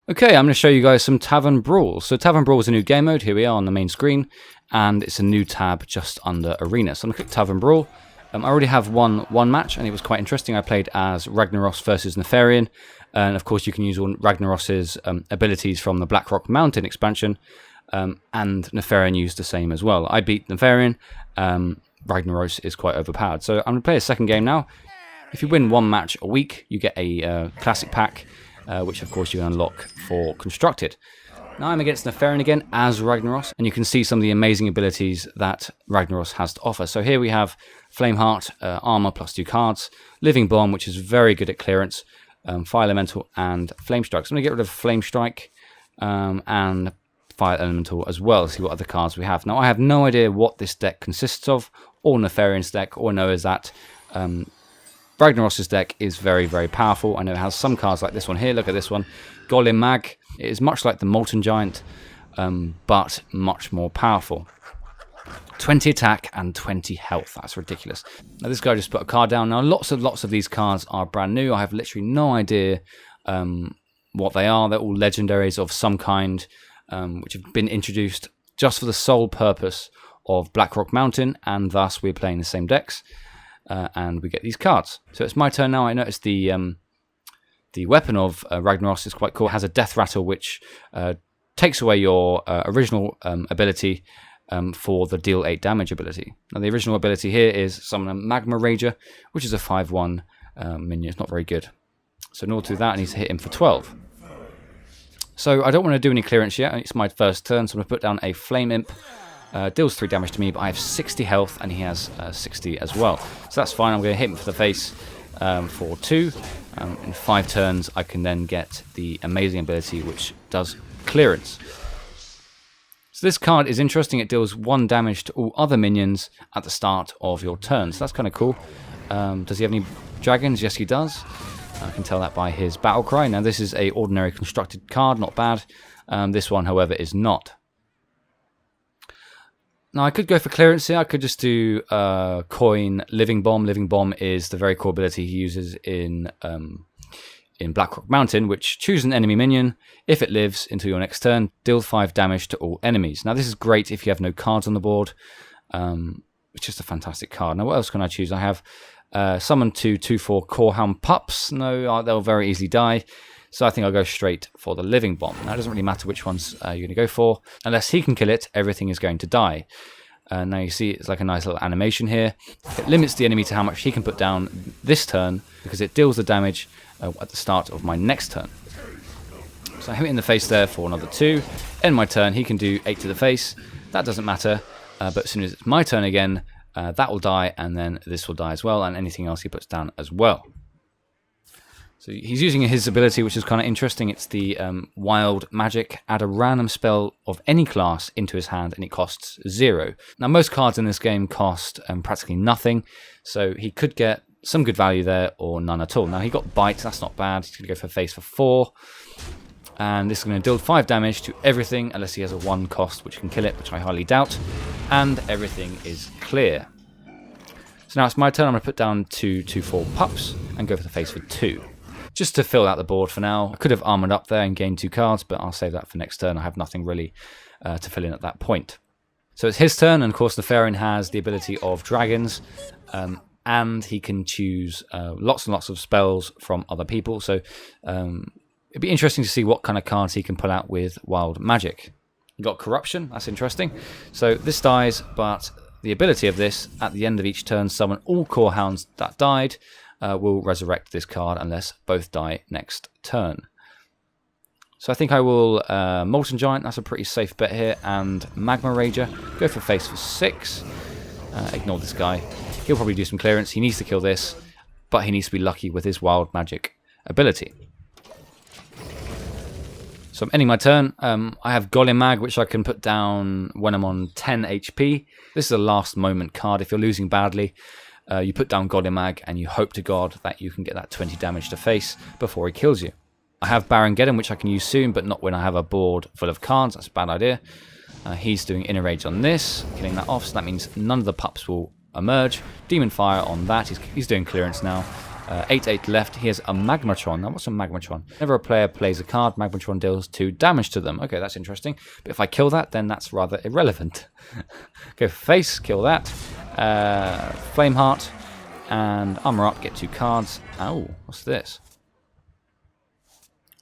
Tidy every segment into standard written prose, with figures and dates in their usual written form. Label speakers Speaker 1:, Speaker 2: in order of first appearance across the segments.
Speaker 1: Okay, I'm going to show you guys some Tavern Brawl. So Tavern Brawl is a new game mode. Here we are on the main screen, and it's a new tab just under Arena. So I'm going to click Tavern Brawl. I already have one match, and it was quite interesting. I played as Ragnaros versus Nefarian, and of course you can use all Ragnaros's abilities from the Blackrock Mountain expansion, and Nefarian used the same as well. I beat Nefarian. Ragnaros is quite overpowered. So I'm going to play a second game now. If you win one match a week, you get a classic pack, which of course you unlock for Constructed. Now I'm against Nefarian again as Ragnaros, and you can see some of the amazing abilities that Ragnaros has to offer. So here we have Flameheart, armor plus 2 cards, Living Bomb, which is very good at clearance, Fire Elemental, and Flame Strike. So I'm going to get rid of Flame Strike and Fire Elemental as well, see what other cards we have. Now I have no idea what this deck consists of, or Nefarian's deck. All I know is that Ragnaros' deck is very, very powerful. I know it has some cards like this one here. Look at this one. Golem Mag. It is much like the Molten Giant, but much more powerful. 20 attack and 20 health. That's ridiculous. Now this guy just put a card down. Now lots of these cards are brand new. I have literally no idea what they are. They're all legendaries of some kind, which have been introduced just for the sole purpose of Blackrock Mountain, and thus we're playing the same decks. And we get these cards. So it's my turn now. I noticed the weapon of Ragnaros is quite cool. It has a death rattle which takes away your original ability for the deal 8 damage ability. Now the original ability here is summon a Magma Rager, which is a 5/1 minion. It's not very good. So in order to do that, I need to hit him for 12. So I don't want to do any clearance yet. It's my first turn, so I'm going to put down a Flame Imp. Deals 3 damage to me, but I have 60 health and he has 60 as well. So that's fine. I'm going to hit him for the face for 2. In 5 turns, I can then get the amazing ability which does clearance. So this card is interesting. It deals 1 damage to all other minions at the start of your turn. So that's kind of cool. Does he have any dragons? Yes, he does. I can tell that by his battle cry. Now this is a ordinary constructed card, not bad. This one, however, is not. Now, I could go for clearance here. I could just do coin Living Bomb. Living Bomb is the very core ability he uses in Blackrock Mountain, which chooses an enemy minion. If it lives until your next turn, deal 5 damage to all enemies. Now, this is great if you have no cards on the board. It's just a fantastic card. Now, what else can I choose? I have summon 2 2/4 Corehound Pups. No, they'll very easily die. So I think I'll go straight for the Living Bomb. Now, it doesn't really matter which ones you're going to go for. Unless he can kill it, everything is going to die. Now you see it's like a nice little animation here. It limits the enemy to how much he can put down this turn, because it deals the damage at the start of my next turn. So I hit him in the face there for another 2. End my turn, he can do 8 to the face. That doesn't matter, but as soon as it's my turn again, that will die, and then this will die as well, and anything else he puts down as well. So he's using his ability, which is kind of interesting. It's the Wild Magic. Add a random spell of any class into his hand, and it costs 0. Now, most cards in this game cost practically nothing, so he could get some good value there or none at all. Now, he got Bite. That's not bad. He's going to go for face for 4. And this is going to deal 5 damage to everything, unless he has a 1 cost, which can kill it, which I highly doubt. And everything is clear. So now it's my turn. I'm going to put down 2 2/4 Pups and go for the face for 2. Just to fill out the board for now. I could have armoured up there and gained 2 cards, but I'll save that for next turn. I have nothing really to fill in at that point. So it's his turn, and of course Nefarian has the ability of dragons, and he can choose lots and lots of spells from other people. So it'd be interesting to see what kind of cards he can pull out with Wild Magic. You got Corruption, that's interesting. So this dies, but the ability of this, at the end of each turn, summon all Corehounds that died, will resurrect this card unless both die next turn. So I think I will Molten Giant, that's a pretty safe bet here, and Magma Rager. Go for face for 6. Ignore this guy. He'll probably do some clearance. He needs to kill this, but he needs to be lucky with his Wild Magic ability. So I'm ending my turn. I have Golem Mag, which I can put down when I'm on 10 HP. This is a last moment card. If you're losing badly, you put down Golem Mag and you hope to God that you can get that 20 damage to face before he kills you. I have Baron Geddon, which I can use soon, but not when I have a board full of cards. That's a bad idea. He's doing Inner Rage on this, killing that off, so that means none of the pups will emerge. Demon Fire on that. He's doing clearance now. 8/8 left. Here's a Magmatron. Now, what's a Magmatron? Whenever a player plays a card, Magmatron deals 2 damage to them. Okay, that's interesting. But if I kill that, then that's rather irrelevant. Go for face, kill that. Flameheart, and Armor Up, get 2 cards. Oh, what's this?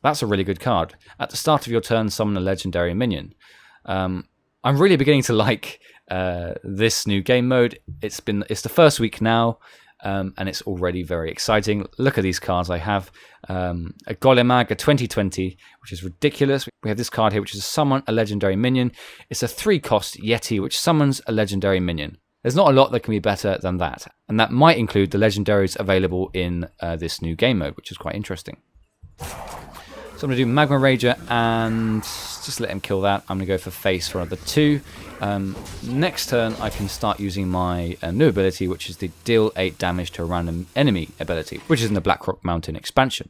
Speaker 1: That's a really good card. At the start of your turn, summon a legendary minion. I'm really beginning to like this new game mode. It's the first week now, and it's already very exciting. Look at these cards I have. A Golemag, a 2020, which is ridiculous. We have this card here, which is summon a legendary minion. It's a 3-cost Yeti, which summons a legendary minion. There's not a lot that can be better than that, and that might include the legendaries available in this new game mode, which is quite interesting. So I'm going to do Magma Rager and just let him kill that. I'm going to go for face for another 2. Next turn I can start using my new ability, which is the deal 8 damage to a random enemy ability, which is in the Blackrock Mountain expansion.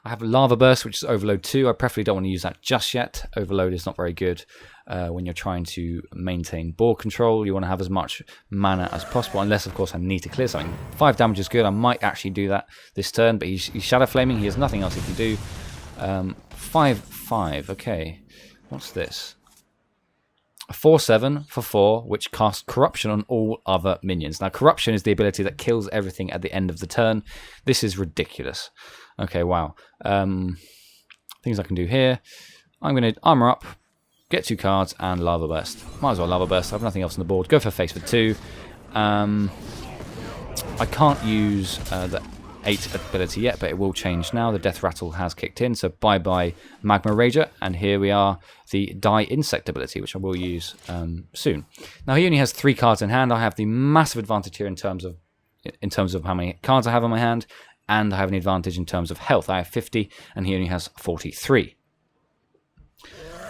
Speaker 1: I have Lava Burst, which is Overload 2. I preferably don't want to use that just yet. Overload is not very good when you're trying to maintain board control. You want to have as much mana as possible, unless, of course, I need to clear something. 5 damage is good. I might actually do that this turn, but he's Shadow Flaming. He has nothing else he can do. 5/5. Okay, what's this? A 4/7 for 4, which casts Corruption on all other minions. Now, Corruption is the ability that kills everything at the end of the turn. This is ridiculous. Okay, wow. Things I can do here. I'm going to Armor Up, get 2 cards, and Lava Burst. Might as well Lava Burst. I have nothing else on the board. Go for face for 2. I can't use the 8 ability yet, but it will change now. The Death Rattle has kicked in, so bye-bye Magma Rager. And here we are, the Die Insect ability, which I will use soon. Now, he only has 3 cards in hand. I have the massive advantage here in terms of how many cards I have in my hand, and I have an advantage in terms of health. I have 50, and he only has 43.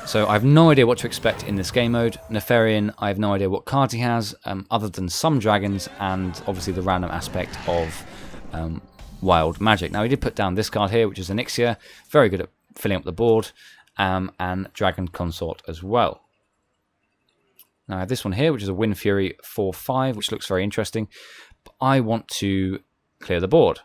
Speaker 1: So I have no idea what to expect in this game mode. Nefarian, I have no idea what cards he has, other than some dragons, and obviously the random aspect of wild magic. Now, he did put down this card here, which is Onyxia, very good at filling up the board, and Dragon Consort as well. Now, I have this one here, which is a Wind Fury 4/5, which looks very interesting. But I want to clear the board.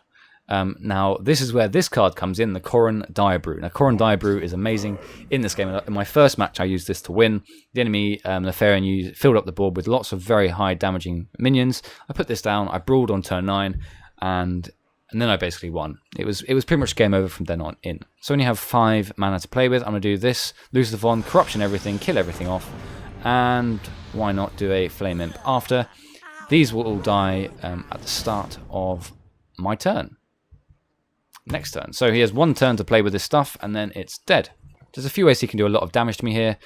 Speaker 1: Now, this is where this card comes in, the Corran Diabrew. Now, Corran Diabrew is amazing in this game. In my first match, I used this to win. The enemy, Nefarian, filled up the board with lots of very high damaging minions. I put this down, I brawled on turn 9, and then I basically won. It was pretty much game over from then on in. So when you have 5 mana to play with, I'm going to do this, lose the Von, Corruption everything, kill everything off, and why not do a Flame Imp after. These will all die at the start of my turn. Next turn. So he has 1 turn to play with this stuff, and then it's dead. There's a few ways he can do a lot of damage to me here.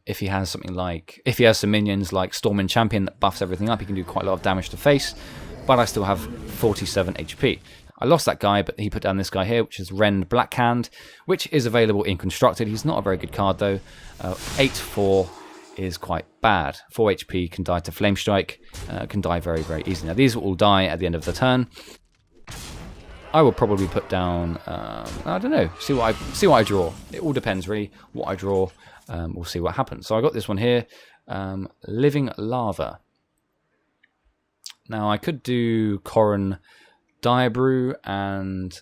Speaker 1: If he has some minions like Stormwind Champion that buffs everything up, he can do quite a lot of damage to face, but I still have 47 HP. I lost that guy, but he put down this guy here, which is Rend Blackhand, which is available in Constructed. He's not a very good card, though. 8/4 is quite bad. 4 HP, can die to Flame Strike, can die very, very easily. Now, these will all die at the end of the turn. I will probably put down, I don't know, see what I draw. It all depends, really, what I draw. We'll see what happens. So I got this one here, Living Lava. Now, I could do Corran Diabrew, and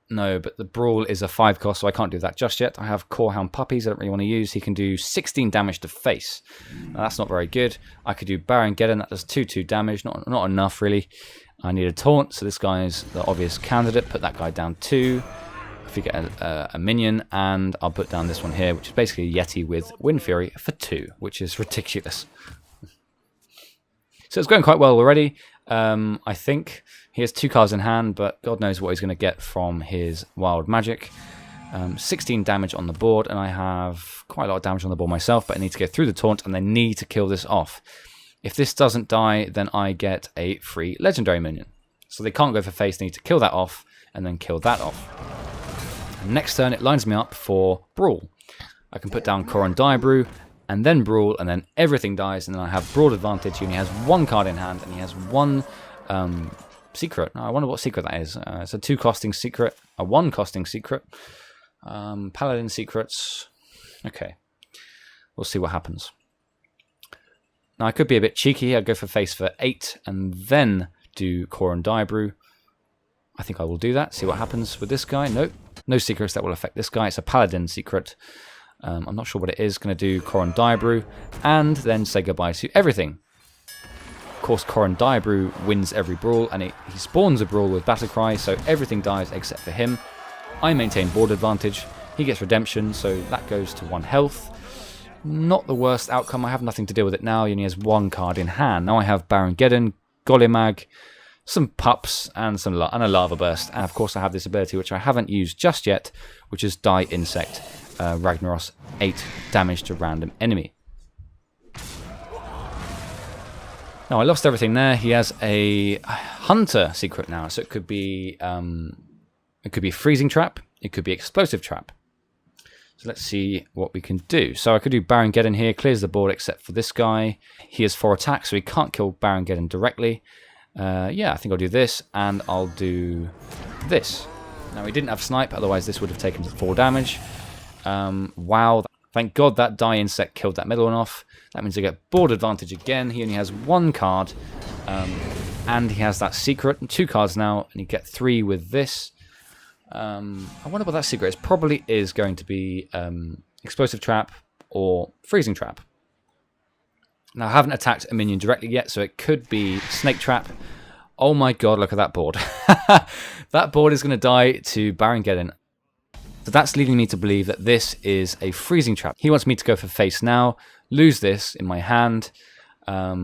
Speaker 1: no, but the Brawl is a 5 cost, so I can't do that just yet. I have Corehound Puppies I don't really want to use. He can do 16 damage to face. Now, that's not very good. I could do Baron Geddon, that does 2/2 damage, not enough, really. I need a taunt, so this guy is the obvious candidate. Put that guy down 2. If you get a minion, and I'll put down this one here, which is basically a Yeti with Wind Fury for 2, which is ridiculous. So it's going quite well already. I think he has 2 cards in hand, but God knows what he's going to get from his wild magic. 16 damage on the board, and I have quite a lot of damage on the board myself, but I need to get through the taunt, and they need to kill this off. If this doesn't die, then I get a free legendary minion. So they can't go for face, they need to kill that off, and then kill that off. And next turn, it lines me up for Brawl. I can put down Corran Diabrew, and then Brawl, and then everything dies, and then I have broad advantage. He only has 1 card in hand, and he has 1 secret. Now, I wonder what secret that is. It's a 2-costing secret, a 1-costing secret. Paladin secrets. Okay. We'll see what happens. Now, I could be a bit cheeky. I'd go for face for 8 and then do Koron Diabrew. I think I will do that. See what happens with this guy. Nope. No secrets that will affect this guy. It's a Paladin secret. I'm not sure what it is. Going to do Koron Diabrew and then say goodbye to everything. Of course, Koron Diabrew wins every brawl, and he spawns a brawl with Battlecry, so everything dies except for him. I maintain board advantage. He gets redemption, so that goes to 1 health. Not the worst outcome. I have nothing to deal with it now. He only has 1 card in hand. Now I have Baron Geddon, Golimag, some pups, and a Lava Burst. And of course I have this ability, which I haven't used just yet, which is Die Insect. Ragnaros, 8 damage to random enemy. Now I lost everything there. He has a Hunter secret now, so it could be Freezing Trap, it could be Explosive Trap. So let's see what we can do. So I could do Baron Geddon here, clears the board except for this guy. He has 4 attacks, so he can't kill Baron Geddon directly. Yeah, I think I'll do this, and I'll do this. Now he didn't have Snipe, otherwise this would have taken 4 damage. Wow, thank God that Die Insect killed that middle one off. That means I get board advantage again. He only has 1 card, and he has that secret, 2 cards now, and you get 3 with this. I wonder what that secret is. Probably is going to be Explosive Trap or Freezing Trap. Now I haven't attacked a minion directly yet, so it could be Snake Trap. Oh my god, look at that board. That board is going to die to Baron Geddon. So that's leading me to believe that this is a Freezing Trap. He wants me to go for face now, lose this in my hand. I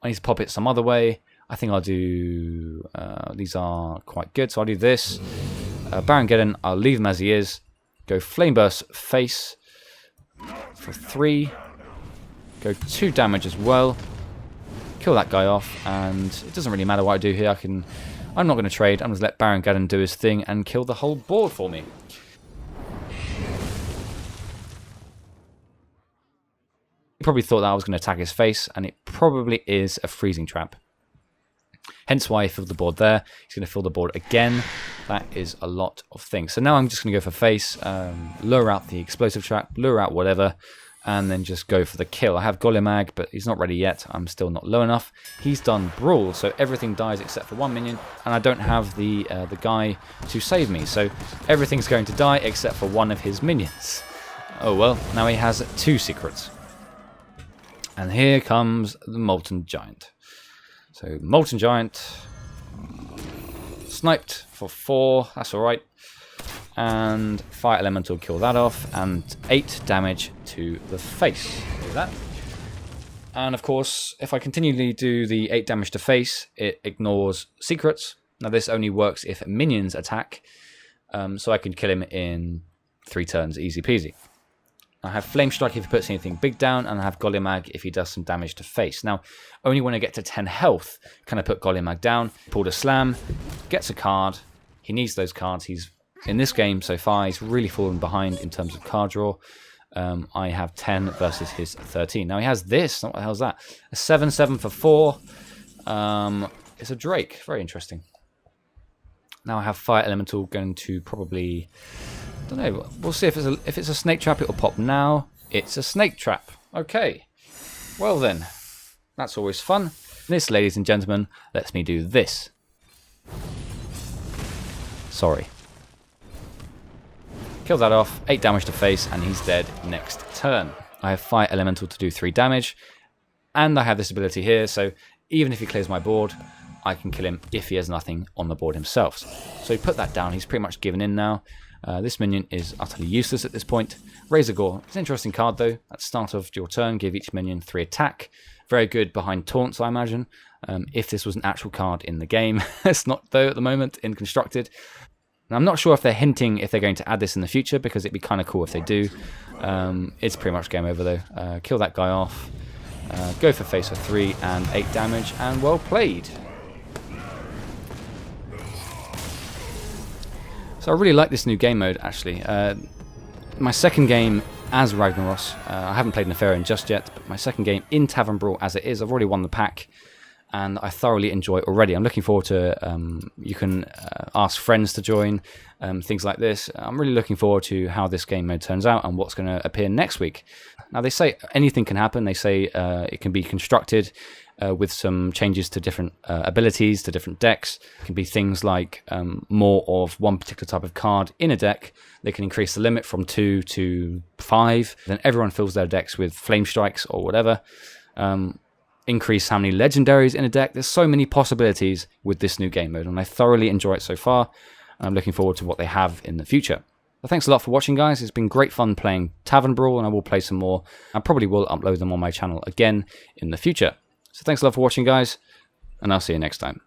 Speaker 1: need to pop it some other way. I think I'll do... these are quite good, so I'll do this. Baron Geddon, I'll leave him as he is. Go Flame Burst face for 3. Go 2 damage as well. Kill that guy off, and it doesn't really matter what I do here. I'm not going to trade. I'm going to let Baron Geddon do his thing and kill the whole board for me. He probably thought that I was going to attack his face, and it probably is a Freezing Trap. Hence why he filled the board there. He's going to fill the board again. That is a lot of things. So now I'm just going to go for face, lure out the Explosive Trap, lure out whatever, and then just go for the kill. I have Golimag, but he's not ready yet. I'm still not low enough. He's done Brawl, so everything dies except for 1 minion, and I don't have the guy to save me. So everything's going to die except for 1 of his minions. Oh well, now he has 2 secrets. And here comes the Molten Giant. So Molten Giant, sniped for 4, that's alright. And Fire Elemental, kill that off, and 8 damage to the face. Do that. And of course, if I continually do the 8 damage to face, it ignores secrets. Now this only works if minions attack, so I can kill him in 3 turns, easy peasy. I have Flame Strike if he puts anything big down, and I have Golimag if he does some damage to face. Now, only when I get to 10 health can I put Golimag down. Pulled a slam, gets a card. He needs those cards. He's in this game so far, he's really fallen behind in terms of card draw. I have 10 versus his 13. Now he has this. What the hell's that? A 7/7 for 4. It's a Drake. Very interesting. Now I have Fire Elemental going to probably... I don't know. We'll see if it's a Snake Trap. It will pop now. It's a Snake Trap. Okay. Well then, that's always fun. This, ladies and gentlemen, lets me do this. Sorry. Kill that off, 8 damage to face, and he's dead next turn. I have Fire Elemental to do 3 damage, and I have this ability here, so even if he clears my board, I can kill him if he has nothing on the board himself. So he put that down, he's pretty much given in now. This minion is utterly useless at this point. Razor Gore, it's an interesting card though. At the start of your turn, give each minion 3 attack. Very good behind taunts, I imagine, if this was an actual card in the game. It's not though at the moment in Constructed. Now, I'm not sure if they're hinting if they're going to add this in the future, because it'd be kind of cool if they do. It's pretty much game over though. Kill that guy off. Go for face for 3 and 8 damage, and well played. So I really like this new game mode actually. My second game as Ragnaros, I haven't played Nefarian just yet, but my second game in Tavern Brawl as it is, I've already won the pack. And I thoroughly enjoy it already. I'm looking forward to, you can ask friends to join, things like this. I'm really looking forward to how this game mode turns out and what's going to appear next week. Now they say anything can happen. They say it can be constructed with some changes to different abilities, to different decks. It can be things like more of one particular type of card in a deck. They can increase the limit from 2 to 5. Then everyone fills their decks with flame strikes or whatever. Increase how many legendaries in a deck. There's so many possibilities with this new game mode, and I thoroughly enjoy it so far. And I'm looking forward to what they have in the future. So thanks a lot for watching, guys. It's been great fun playing Tavern Brawl, and I will play some more. I probably will upload them on my channel again in the future. So thanks a lot for watching, guys, and I'll see you next time.